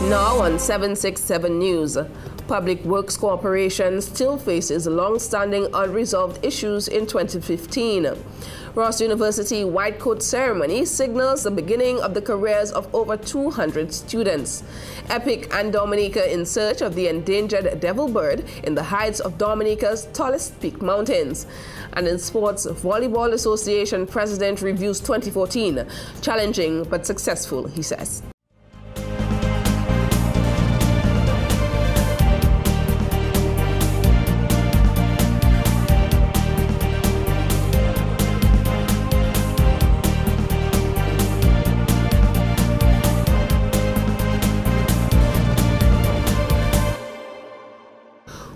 Now on 767 News, Public Works Corporation still faces long-standing unresolved issues in 2015. Ross University White Coat Ceremony signals the beginning of the careers of over 200 students. Epic and Dominica in search of the endangered devil bird in the heights of Dominica's tallest peak mountains. And in sports, Volleyball Association President reviews 2014. Challenging but successful, he says.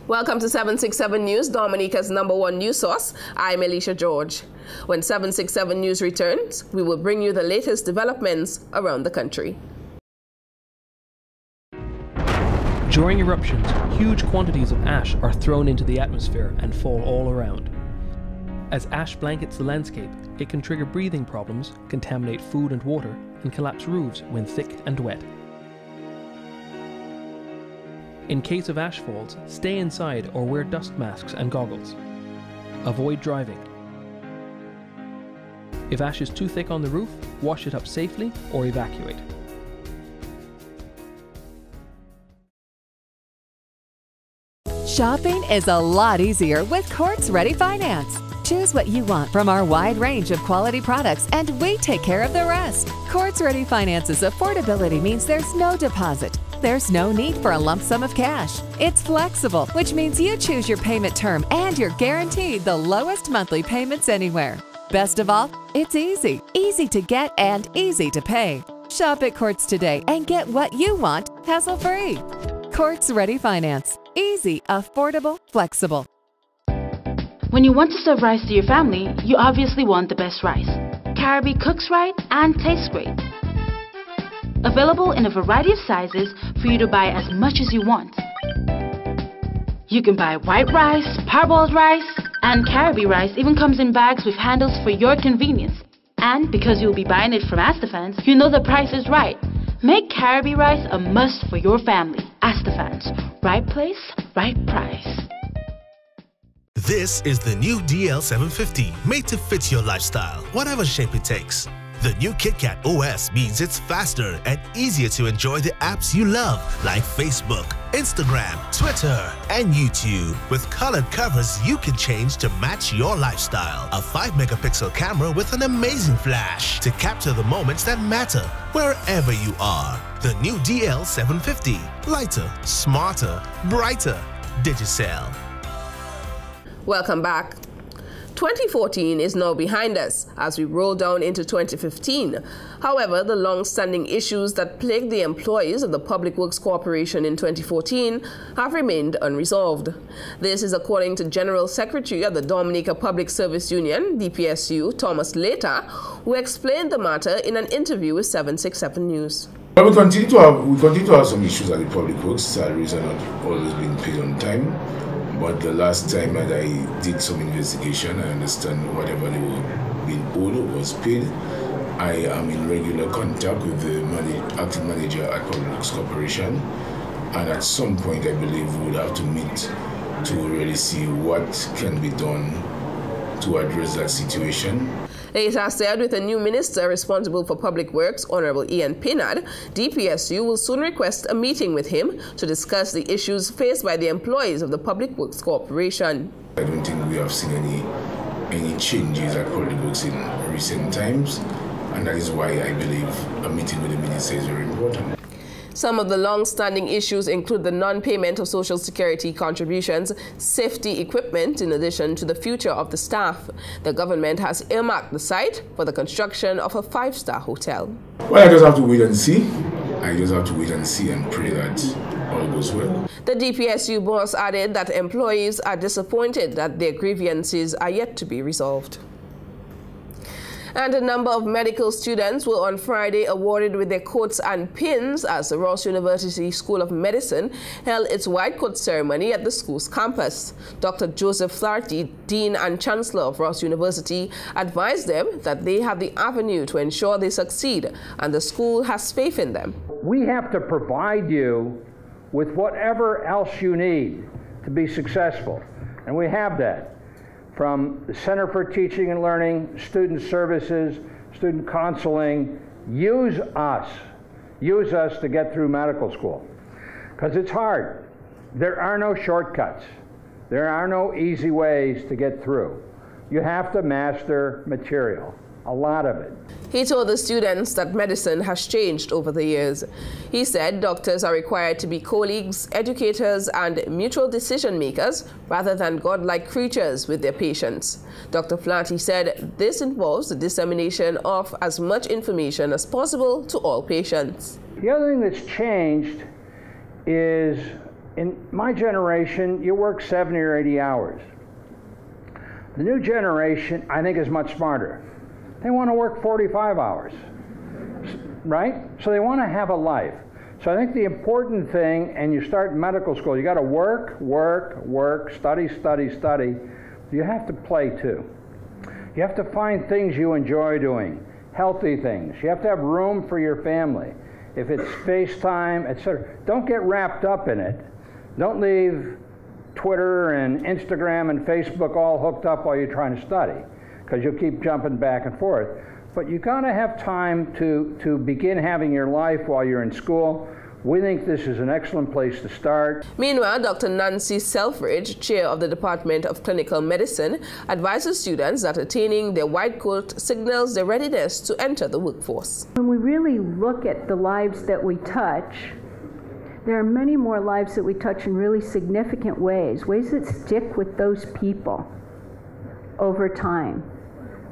Welcome to 767 News, Dominica's #1 news source. I'm Alicia George. When 767 News returns, we will bring you the latest developments around the country. During eruptions, huge quantities of ash are thrown into the atmosphere and fall all around. As ash blankets the landscape, it can trigger breathing problems, contaminate food and water, and collapse roofs when thick and wet. In case of ash falls, stay inside or wear dust masks and goggles. Avoid driving. If ash is too thick on the roof, wash it up safely or evacuate. Shopping is a lot easier with Courts Ready Finance. Choose what you want from our wide range of quality products and we take care of the rest. Courts Ready Finance's affordability means there's no deposit. There's no need for a lump sum of cash. It's flexible, which means you choose your payment term and you're guaranteed the lowest monthly payments anywhere. Best of all, it's easy. Easy to get and easy to pay. Shop at Courts today and get what you want hassle-free. Courts Ready Finance. Easy, affordable, flexible. When you want to serve rice to your family, you obviously want the best rice. Caribbean cooks right and tastes great. Available in a variety of sizes for you to buy as much as you want. You can buy white rice, parboiled rice, and Caribbean rice even comes in bags with handles for your convenience. And because you'll be buying it from Astafans, you know the price is right. Make Caribbean rice a must for your family. Astafans, right place, right price. This is the new DL750, made to fit your lifestyle, whatever shape it takes. The new KitKat OS means it's faster and easier to enjoy the apps you love, like Facebook, Instagram, Twitter, and YouTube. With colored covers you can change to match your lifestyle. A 5-megapixel camera with an amazing flash to capture the moments that matter wherever you are. The new DL750, lighter, smarter, brighter. Digicel. Welcome back. 2014 is now behind us as we roll down into 2015. However, the long-standing issues that plagued the employees of the Public Works Corporation in 2014 have remained unresolved. This is according to General Secretary of the Dominica Public Service Union, DPSU, Thomas Later, who explained the matter in an interview with 767 News. Well, we continue to have some issues at the Public Works. Salaries are not always being paid on time. But the last time that I did some investigation, I understand whatever they were being owed was paid. I am in regular contact with the acting manager at Public Works Corporation, and at some point I believe we will have to meet to really see what can be done to address that situation. Later said, with a new minister responsible for public works, Honorable Ian Pinard, DPSU will soon request a meeting with him to discuss the issues faced by the employees of the Public Works Corporation. I don't think we have seen any changes at Public Works in recent times, and that is why I believe a meeting with the minister is very important. Some of the long-standing issues include the non-payment of Social Security contributions, safety equipment, in addition to the future of the staff. The government has earmarked the site for the construction of a 5-star hotel. Well, I just have to wait and see. And pray that all goes well. The DPSU boss added that employees are disappointed that their grievances are yet to be resolved. And a number of medical students were on Friday awarded with their coats and pins as the Ross University School of Medicine held its white coat ceremony at the school's campus. Dr. Joseph Flaherty, Dean and Chancellor of Ross University, advised them that they have the avenue to ensure they succeed and the school has faith in them. So we have to provide you with whatever else you need to be successful. And we have that from the Center for Teaching and Learning, Student Services, Student Counseling. Use us to get through medical school, because it's hard. There are no shortcuts. There are no easy ways to get through. You have to master material, a lot of it. He told the students that medicine has changed over the years. He said doctors are required to be colleagues, educators, and mutual decision makers rather than godlike creatures with their patients. Dr. Flaherty said this involves the dissemination of as much information as possible to all patients. The other thing that's changed is, in my generation, you work 70 or 80 hours. The new generation, I think, is much smarter. They want to work 45 hours, right? So they want to have a life. So I think the important thing, and you start in medical school, you got to work, study. You have to play too. You have to find things you enjoy doing, healthy things. You have to have room for your family. If it's FaceTime, etc., don't get wrapped up in it. Don't leave Twitter and Instagram and Facebook all hooked up while you're trying to study, because you'll keep jumping back and forth. But you gotta have time to begin having your life while you're in school. We think this is an excellent place to start. Meanwhile, Dr. Nancy Selfridge, chair of the Department of Clinical Medicine, advises students that attaining their white coat signals their readiness to enter the workforce. When we really look at the lives that we touch, there are many more lives that we touch in really significant ways that stick with those people over time,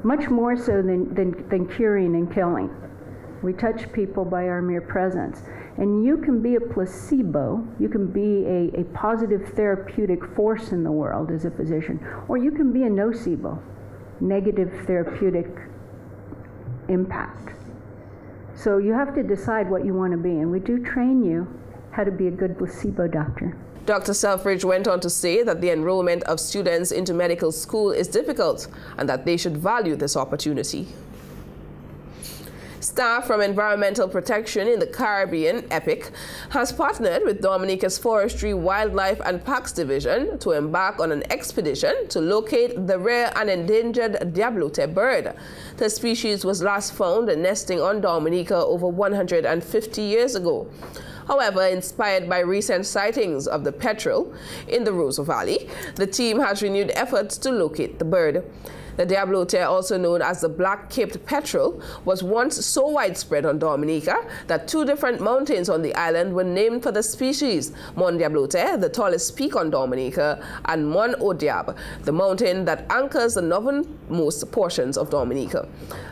much more so than curing and killing. We touch people by our mere presence. And you can be a placebo, you can be a positive therapeutic force in the world as a physician, or you can be a nocebo, negative therapeutic impact. So you have to decide what you want to be, and we do train you how to be a good placebo doctor. Dr. Selfridge went on to say that the enrollment of students into medical school is difficult and that they should value this opportunity. Staff from Environmental Protection in the Caribbean, EPIC, has partnered with Dominica's Forestry, Wildlife and Parks Division to embark on an expedition to locate the rare and endangered diablote bird. The species was last found nesting on Dominica over 150 years ago. However, inspired by recent sightings of the petrel in the Roseau Valley, the team has renewed efforts to locate the bird. The diablote, also known as the black-caped petrel, was once so widespread on Dominica that two different mountains on the island were named for the species: Mont Diablote, the tallest peak on Dominica, and Mont Odiab, the mountain that anchors the northernmost portions of Dominica.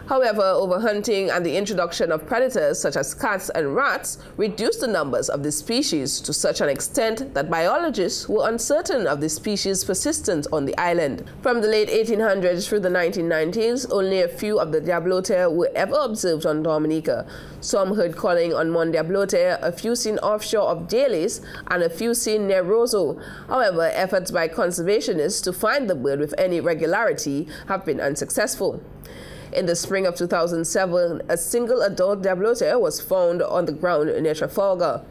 However, overhunting and the introduction of predators such as cats and rats reduced the numbers of this species to such an extent that biologists were uncertain of the species' persistence on the island. From the late 1800s through the 1990s, only a few of the diablote were ever observed on Dominica. Some heard calling on Mont Diablote, a few seen offshore of Daly's, and a few seen near Roseau. However, efforts by conservationists to find the bird with any regularity have been unsuccessful. In the spring of 2007, a single adult diablote was found on the ground near Trafalgar.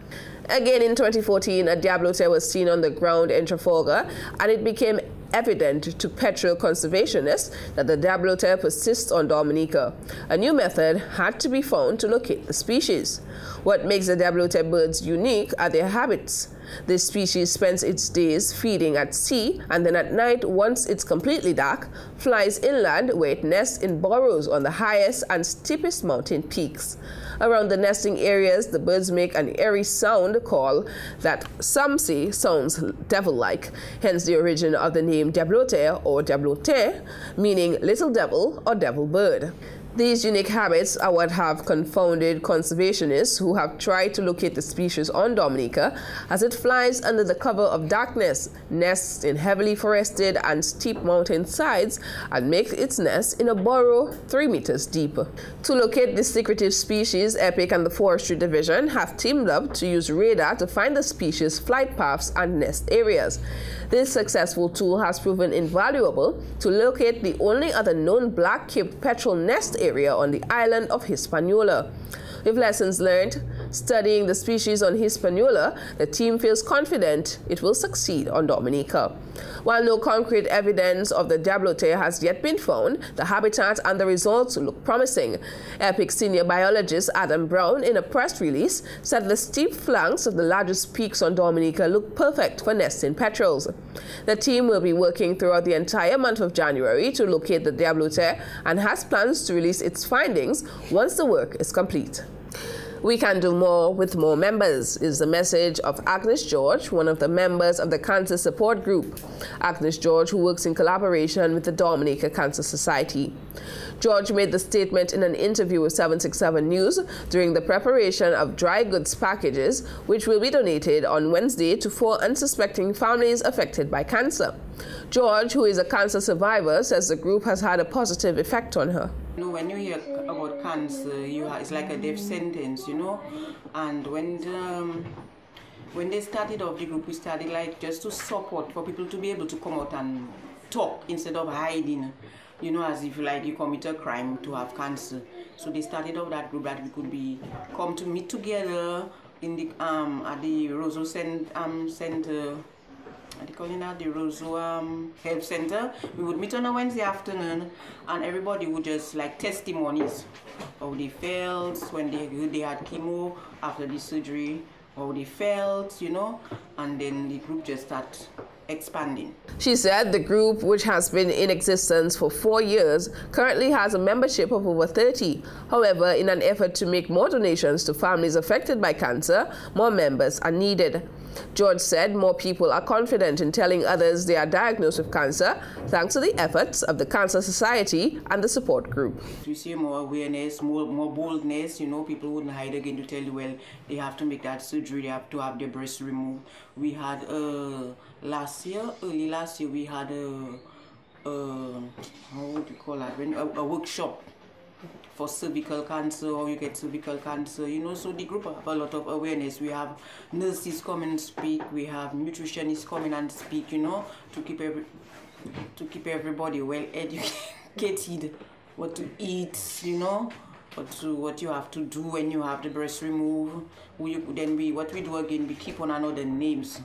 Again in 2014, a diablote was seen on the ground in Trafalgar, and it became evident to petrel conservationists that the diablote persists on Dominica. A new method had to be found to locate the species. What makes the diablote birds unique are their habits. This species spends its days feeding at sea, and then at night, once it's completely dark, flies inland where it nests in burrows on the highest and steepest mountain peaks. Around the nesting areas, the birds make an eerie sound call that some say sounds devil-like, hence the origin of the name diablote or diablote, meaning little devil or devil bird. These unique habits are what have confounded conservationists who have tried to locate the species on Dominica as it flies under the cover of darkness, nests in heavily forested and steep mountain sides, and makes its nest in a burrow 3 meters deep. To locate this secretive species, EPIC and the Forestry Division have teamed up to use radar to find the species' flight paths and nest areas. This successful tool has proven invaluable to locate the only other known black-caped petrel nest area on the island of Hispaniola. With lessons learned, Studying the species on Hispaniola, the team feels confident it will succeed on Dominica. While no concrete evidence of the diablote has yet been found, the habitat and the results look promising. EPIC senior biologist Adam Brown, in a press release, said the steep flanks of the largest peaks on Dominica look perfect for nesting petrels. The team will be working throughout the entire month of January to locate the diablote and has plans to release its findings once the work is complete. We can do more with more members, is the message of Agnes George, one of the members of the Cancer Support Group. Agnes George, who works in collaboration with the Dominica Cancer Society. George made the statement in an interview with 767 News during the preparation of dry goods packages, which will be donated on Wednesday to 4 unsuspecting families affected by cancer. George, who is a cancer survivor, says the group has had a positive effect on her. You know, when you hear about cancer, it's like a death sentence, you know. And when they started off the group, we started like just to support for people to be able to come out and talk instead of hiding, you know, as if like you commit a crime to have cancer. So they started off that group that we could come to meet together in the at the Roseau Center. They call it now the Roseau Health Center. We would meet on a Wednesday afternoon, and everybody would just like testimonies how they felt when they had chemo after the surgery, how they felt, you know, and then the group just started expanding. She said the group, which has been in existence for 4 years, currently has a membership of over 30. However, in an effort to make more donations to families affected by cancer, more members are needed. George said more people are confident in telling others they are diagnosed with cancer thanks to the efforts of the Cancer Society and the support group. We see more awareness, more boldness, you know, people wouldn't hide again to tell you, well, they have to make that surgery, they have to have their breast removed. We had early last year, we had how would you call that, a workshop for cervical cancer, or you get cervical cancer, you know. So the group have a lot of awareness. We have nurses come and speak, we have nutritionists coming and speak, you know, to keep everybody well educated, what to eat, you know, what you have to do when you have the breast removed. What we do again, we keep on another names,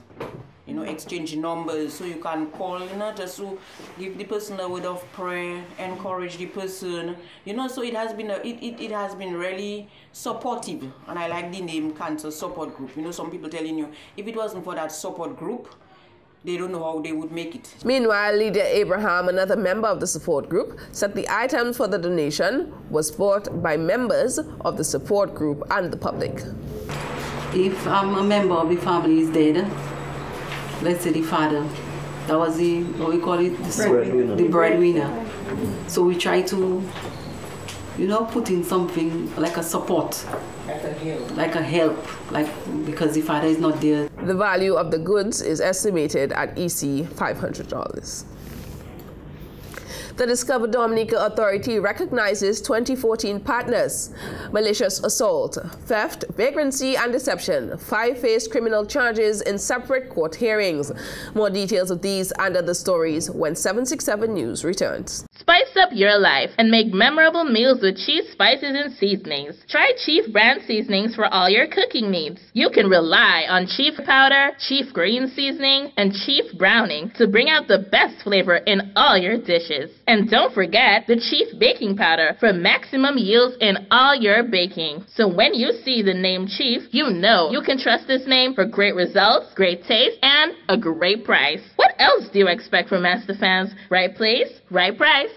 you know, exchange numbers, so you can call, you know, just to give the person a word of prayer, encourage the person, you know. So it has been it has been really supportive, and I like the name Cancer Support Group. You know, some people telling you if it wasn't for that support group, they don't know how they would make it. Meanwhile, Lydia Abraham, another member of the support group, said the items for the donation was bought by members of the support group and the public. If a member of the family is dead, let's say the father, that was the, what we call it, the breadwinner. So we try to, you know, put in something like a support, like a help, because the father is not there. The value of the goods is estimated at EC $500. The Discover Dominica Authority recognizes 2014 partners: malicious assault, theft, vagrancy, and deception. 5 faced criminal charges in separate court hearings. More details of these and other stories when 767 News returns. Spice up your life and make memorable meals with Chief Spices and Seasonings. Try Chief brand seasonings for all your cooking needs. You can rely on Chief Powder, Chief Green Seasoning, and Chief Browning to bring out the best flavor in all your dishes. And don't forget the Chief Baking Powder for maximum yields in all your baking. So when you see the name Chief, you know you can trust this name for great results, great taste, and a great price. What else do you expect from Master Fans? Right place, right price.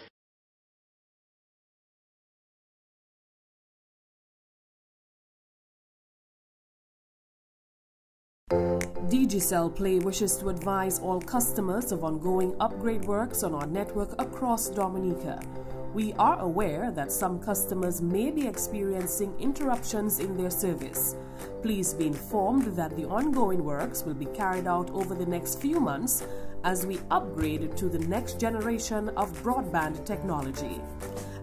Digicel Play wishes to advise all customers of ongoing upgrade works on our network across Dominica. We are aware that some customers may be experiencing interruptions in their service. Please be informed that the ongoing works will be carried out over the next few months as we upgrade to the next generation of broadband technology.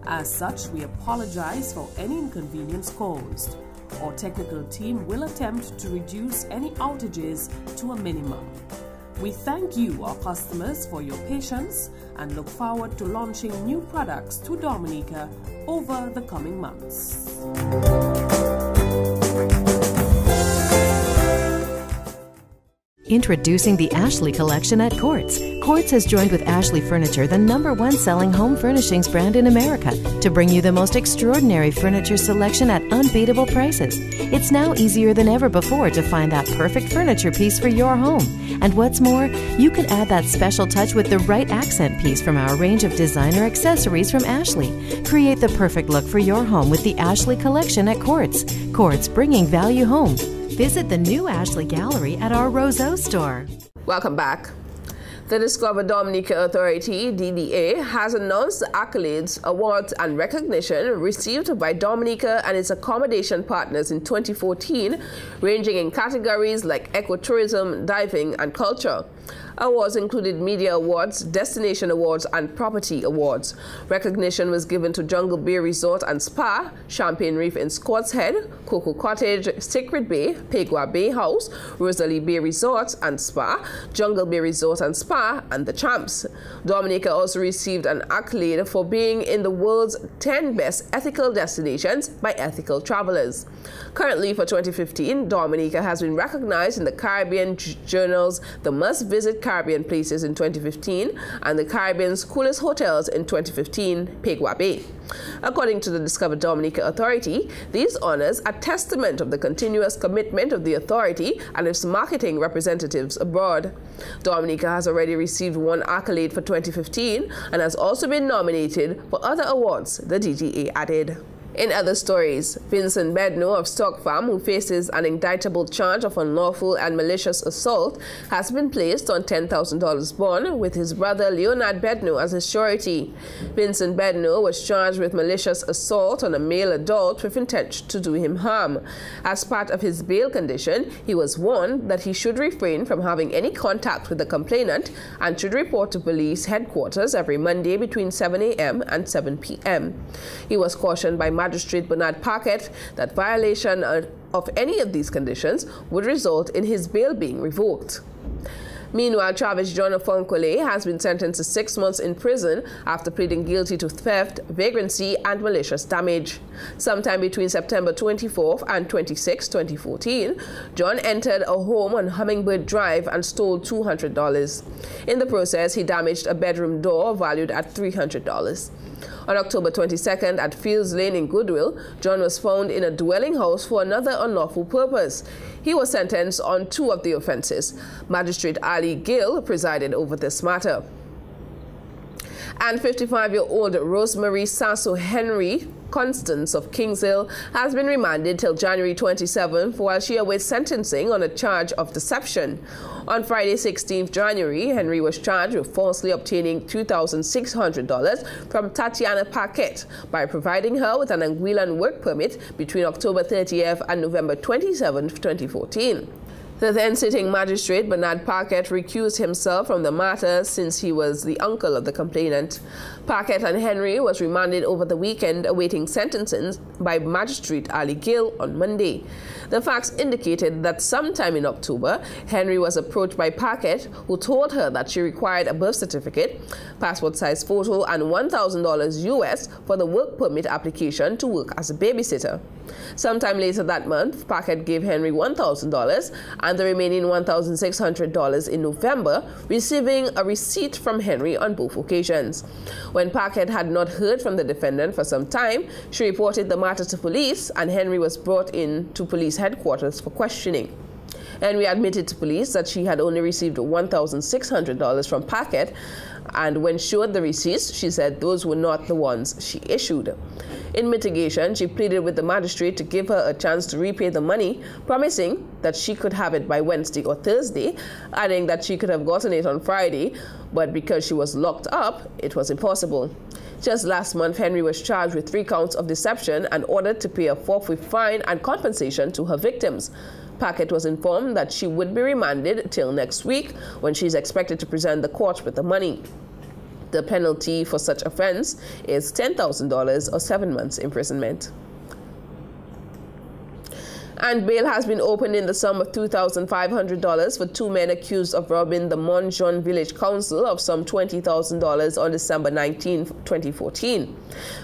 As such, we apologize for any inconvenience caused. Our technical team will attempt to reduce any outages to a minimum. We thank you, our customers, for your patience and look forward to launching new products to Dominica over the coming months. Introducing the Ashley Collection at Quartz. Quartz has joined with Ashley Furniture, the #1 selling home furnishings brand in America, to bring you the most extraordinary furniture selection at unbeatable prices. It's now easier than ever before to find that perfect furniture piece for your home. And what's more, you can add that special touch with the right accent piece from our range of designer accessories from Ashley. Create the perfect look for your home with the Ashley Collection at Quartz. Quartz, bringing value home. Visit the new Ashley Gallery at our Roseau store. Welcome back. The Discover Dominica Authority, DDA, has announced the accolades, awards, and recognition received by Dominica and its accommodation partners in 2014, ranging in categories like ecotourism, diving, and culture. Awards included Media Awards, Destination Awards, and Property Awards. Recognition was given to Jungle Bay Resort and Spa, Champagne Reef in Scott's Head, Coco Cottage, Sacred Bay, Pegua Bay House, Rosalie Bay Resort and Spa, Jungle Bay Resort and Spa, and The Champs. Dominica also received an accolade for being in the world's 10 best ethical destinations by Ethical Travelers. Currently, for 2015, Dominica has been recognized in the Caribbean Journal's The Must Visit Caribbean Places in 2015 and the Caribbean's Coolest Hotels in 2015, Pegua Bay. According to the Discover Dominica Authority, these honors are testament of the continuous commitment of the authority and its marketing representatives abroad. Dominica has already received one accolade for 2015 and has also been nominated for other awards, the DDA added. In other stories, Vincent Bedno of Stock Farm, who faces an indictable charge of unlawful and malicious assault, has been placed on $10,000 bond with his brother Leonard Bedno as his surety. Vincent Bedno was charged with malicious assault on a male adult with intent to do him harm. As part of his bail condition, he was warned that he should refrain from having any contact with the complainant and should report to police headquarters every Monday between 7 a.m. and 7 p.m. He was cautioned by Magistrate Bernard Paquette that violation of any of these conditions would result in his bail being revoked. Meanwhile, Travis John Ofonkole has been sentenced to 6 months in prison after pleading guilty to theft, vagrancy, and malicious damage. Sometime between September 24th and 26, 2014, John entered a home on Hummingbird Drive and stole $200. In the process, he damaged a bedroom door valued at $300. On October 22nd at Fields Lane in Goodwill, John was found in a dwelling house for another unlawful purpose. He was sentenced on 2 of the offenses. Magistrate Ali Gill presided over this matter. And 55-year-old Rosemary Sasso Henry Constance of Kings Hill has been remanded till January 27th while she awaits sentencing on a charge of deception. On Friday, 16th January, Henry was charged with falsely obtaining $2,600 from Tatiana Paquette by providing her with an Anguillan work permit between October 30th and November 27th, 2014. The then-sitting magistrate, Bernard Paquette, recused himself from the matter since he was the uncle of the complainant. Paquette and Henry was remanded over the weekend awaiting sentencing by Magistrate Ali Gill on Monday. The facts indicated that sometime in October, Henry was approached by Paquette, who told her that she required a birth certificate, passport-size photo, and $1,000 US for the work permit application to work as a babysitter. Sometime later that month, Paquette gave Henry $1,000 and the remaining $1,600 in November, receiving a receipt from Henry on both occasions. When Paquette had not heard from the defendant for some time, she reported the matter to police, and Henry was brought in to police headquarters for questioning. Henry admitted to police that she had only received $1,600 from Paquette, and when showed the receipts, she said those were not the ones she issued. In mitigation, she pleaded with the magistrate to give her a chance to repay the money, promising that she could have it by Wednesday or Thursday, adding that she could have gotten it on Friday, but because she was locked up, it was impossible. Just last month, Henry was charged with 3 counts of deception and ordered to pay a forfeit fine and compensation to her victims. Paquette was informed that she would be remanded till next week, when she is expected to present the court with the money. The penalty for such offense is $10,000 or 7 months imprisonment. And bail has been opened in the sum of $2,500 for 2 men accused of robbing the Montjean Village Council of some $20,000 on December 19, 2014.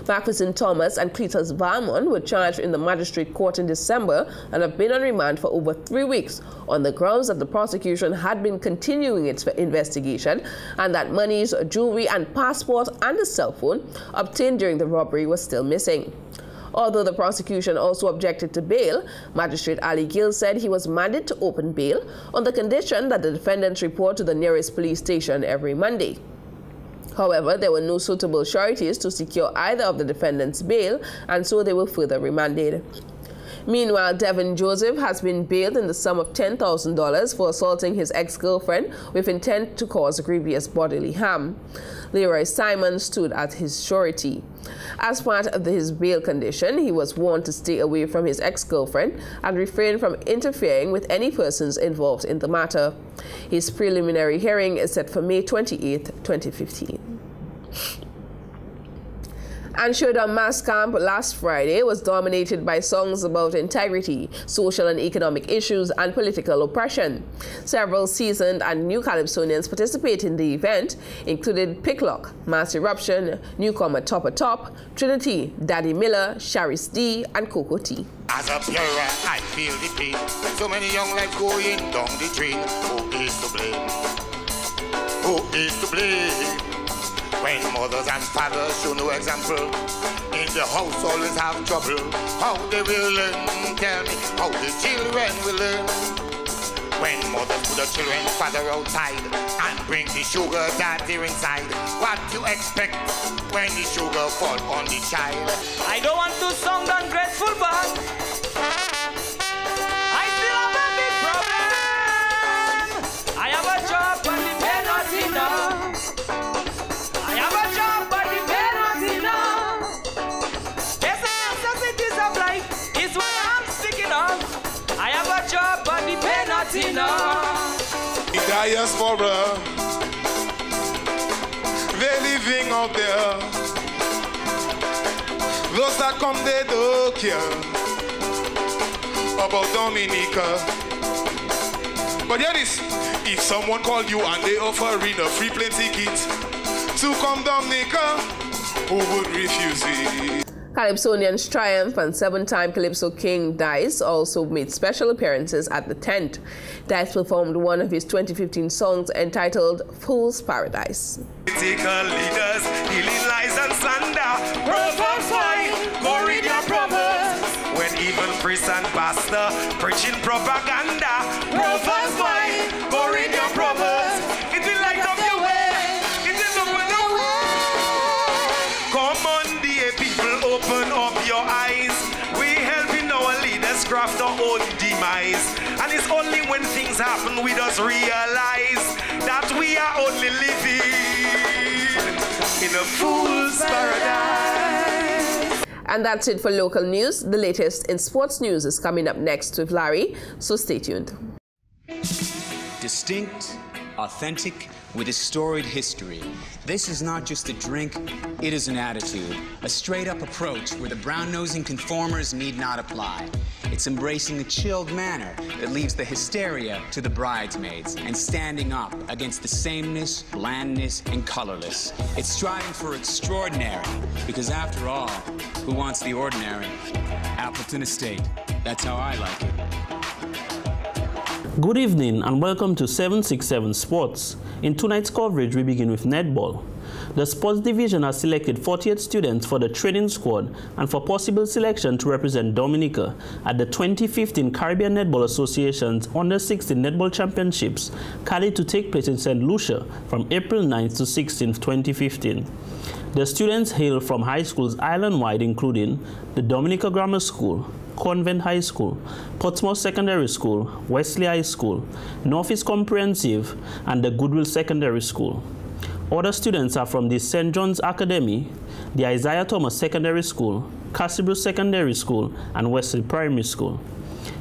Macpherson Thomas and Cletus Valmont were charged in the magistrate court in December and have been on remand for over 3 weeks on the grounds that the prosecution had been continuing its investigation and that monies, jewelry and passport and a cell phone obtained during the robbery was still missing. Although the prosecution also objected to bail, Magistrate Ali Gill said he was mandated to open bail on the condition that the defendants report to the nearest police station every Monday. However, there were no suitable sureties to secure either of the defendants' bail, and so they were further remanded. Meanwhile, Devin Joseph has been bailed in the sum of $10,000 for assaulting his ex-girlfriend with intent to cause grievous bodily harm. Leroy Simon stood at his surety. As part of his bail condition, he was warned to stay away from his ex-girlfriend and refrain from interfering with any persons involved in the matter. His preliminary hearing is set for May 28, 2015. And Showdown Mass Camp last Friday was dominated by songs about integrity, social and economic issues, and political oppression. Several seasoned and new Calypsonians participated in the event, including Picklock, Mass Eruption, newcomer Topper Top, Trinity, Daddy Miller, Charis D, and Coco T. As a parent, I feel the pain. So many young lives going down the drain. Who is to blame? Who is to blame? When mothers and fathers show no example, in the house always have trouble. How they will learn, tell me, how the children will learn. When mothers put the children's father outside and bring the sugar that they're inside, what you expect when the sugar fall on the child? I don't want to sound ungrateful, but I still have a big problem. I have a job, but the pay not enough. I have a job, but the pay not enough. Yes, the necessities of life is what I'm speaking of. I have a job, but the pay not enough. The diaspora, they're living out there. Those that come, they don't care about Dominica. But hear this, if someone called you and they offering a free plane ticket to come Dominica, who would refuse it? Calypsonians Triumph and 7-time Calypso King Dice also made special appearances at the tent. Dice performed one of his 2015 songs entitled Fool's Paradise. Political leaders, healing lies and slander. Proverbs why, go read your Proverbs. When even priest and pastor preaching propaganda. Proverbs why, go read your Proverbs. It will light up your way. It is open the way. Come on, dear people, open up your eyes. We helping our leaders craft our own demise. And it's only when things happen we just realize that we are only living in a fool's paradise. And that's it for local news. The latest in sports news is coming up next with Larry, so stay tuned. Distinct, authentic, with a storied history. This is not just a drink, it is an attitude, a straight-up approach where the brown-nosing conformers need not apply. It's embracing a chilled manner that leaves the hysteria to the bridesmaids and standing up against the sameness, blandness, and colorless. It's striving for extraordinary, because after all, who wants the ordinary? Appleton Estate. That's how I like it. Good evening and welcome to 767 Sports. In tonight's coverage, we begin with netball. The sports division has selected 48 students for the training squad and for possible selection to represent Dominica at the 2015 Caribbean Netball Association's Under-16 Netball Championships, scheduled to take place in St. Lucia from April 9th to 16th, 2015. The students hail from high schools island-wide, including the Dominica Grammar School, Convent High School, Portsmouth Secondary School, Wesley High School, Northeast Comprehensive, and the Goodwill Secondary School. Other students are from the St. John's Academy, the Isaiah Thomas Secondary School, Cassibro Secondary School, and Wesley Primary School.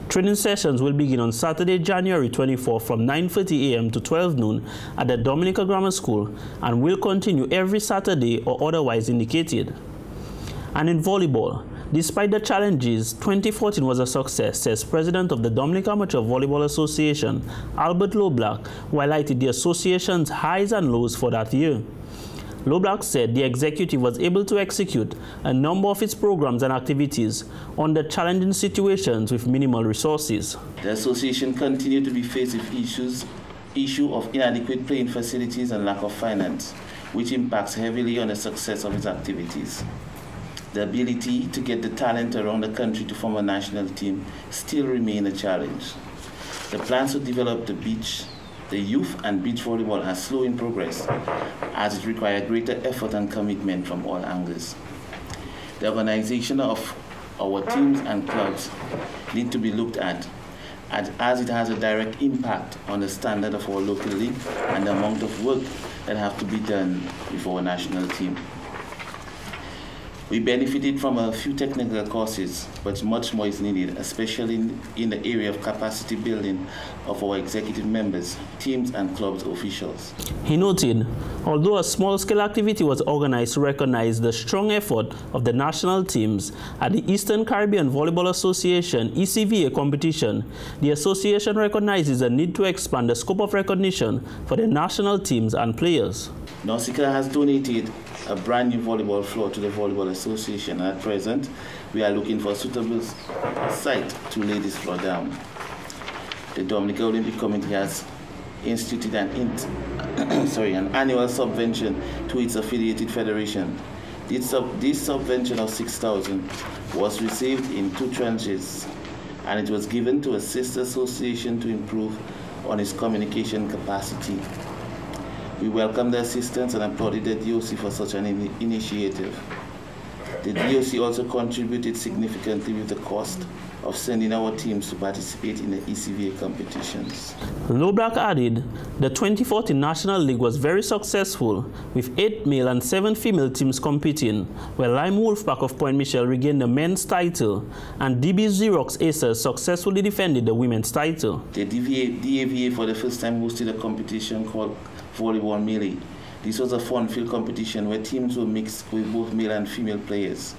Training sessions will begin on Saturday, January 24 from 9:30 a.m. to 12 noon at the Dominica Grammar School and will continue every Saturday or otherwise indicated. And in volleyball, Despite the challenges, 2014 was a success, says President of the Dominican Amateur Volleyball Association, Albert Loblack, who highlighted the association's highs and lows for that year. Loblack said the executive was able to execute a number of its programs and activities under challenging situations with minimal resources. The association continued to be faced with issue of inadequate playing facilities and lack of finance, which impacts heavily on the success of its activities. The ability to get the talent around the country to form a national team still remain a challenge. The plans to develop the youth and beach volleyball are slow in progress, as it requires greater effort and commitment from all angles. The organization of our teams and clubs need to be looked at, as it has a direct impact on the standard of our local league and the amount of work that have to be done with our national team. We benefited from a few technical courses, but much more is needed, especially in the area of capacity building of our executive members, teams and clubs officials. He noted, although a small-scale activity was organized to recognize the strong effort of the national teams at the Eastern Caribbean Volleyball Association ECVA competition, the association recognizes a need to expand the scope of recognition for the national teams and players. Nausicaa has donated a brand new volleyball floor to the Volleyball Association, and at present we are looking for a suitable site to lay this floor down. The Dominican Olympic Committee has instituted an annual subvention to its affiliated federation. This subvention of $6,000 was received in 2 tranches, and it was given to a sister association to improve on its communication capacity. We welcome the assistance and applauded the DOC for such an initiative. The DOC also contributed significantly with the cost of sending our teams to participate in the ECVA competitions. Loblack added, the 2014 National League was very successful, with 8 male and 7 female teams competing, where Lime Wolfpack of Point Michel regained the men's title, and DB Xerox Aces successfully defended the women's title. The DAVA for the first time hosted a competition called Volleyball Melee. This was a fun-filled competition where teams were mixed with both male and female players.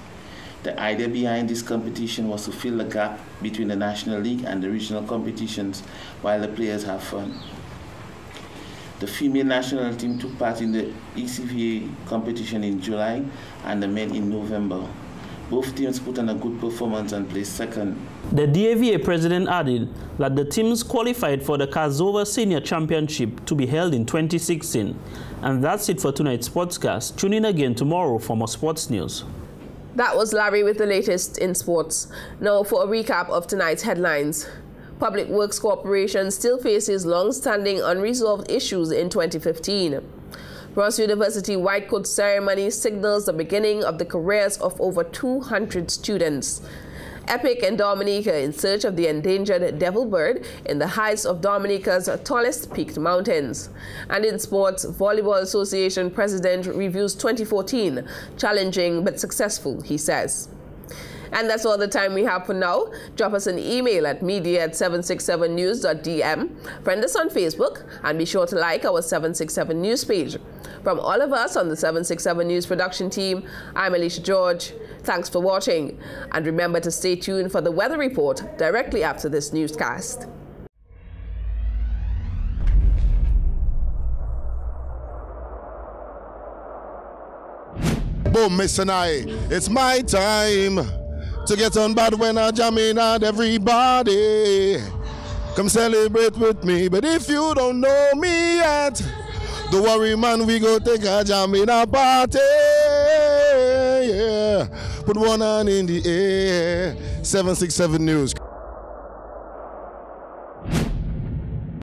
The idea behind this competition was to fill the gap between the National League and the regional competitions while the players have fun. The female national team took part in the ECVA competition in July and the men in November. Both teams put on a good performance and placed second. The DAVA president added that the teams qualified for the Kazova Senior Championship to be held in 2016. And that's it for tonight's sportscast. Tune in again tomorrow for more sports news. That was Larry with the latest in sports. Now for a recap of tonight's headlines. Public Works Corporation still faces long-standing unresolved issues in 2015. Ross University White Coat Ceremony signals the beginning of the careers of over 200 students. Epic and Dominica in search of the endangered devil bird in the heights of Dominica's tallest peaked mountains. And in sports, Volleyball Association President reviews 2014, challenging but successful, he says. And that's all the time we have for now. Drop us an email at media@767news.dm. Friend us on Facebook and be sure to like our 767 News page. From all of us on the 767 News production team, I'm Alicia George. Thanks for watching. And remember to stay tuned for the weather report directly after this newscast. Boom, Miss Sinai, it's my time to get on bad when I jam in at everybody. Come celebrate with me, but if you don't know me yet, don't worry, man, we go take a jam in a party. Yeah, put one hand in the air. 767 News.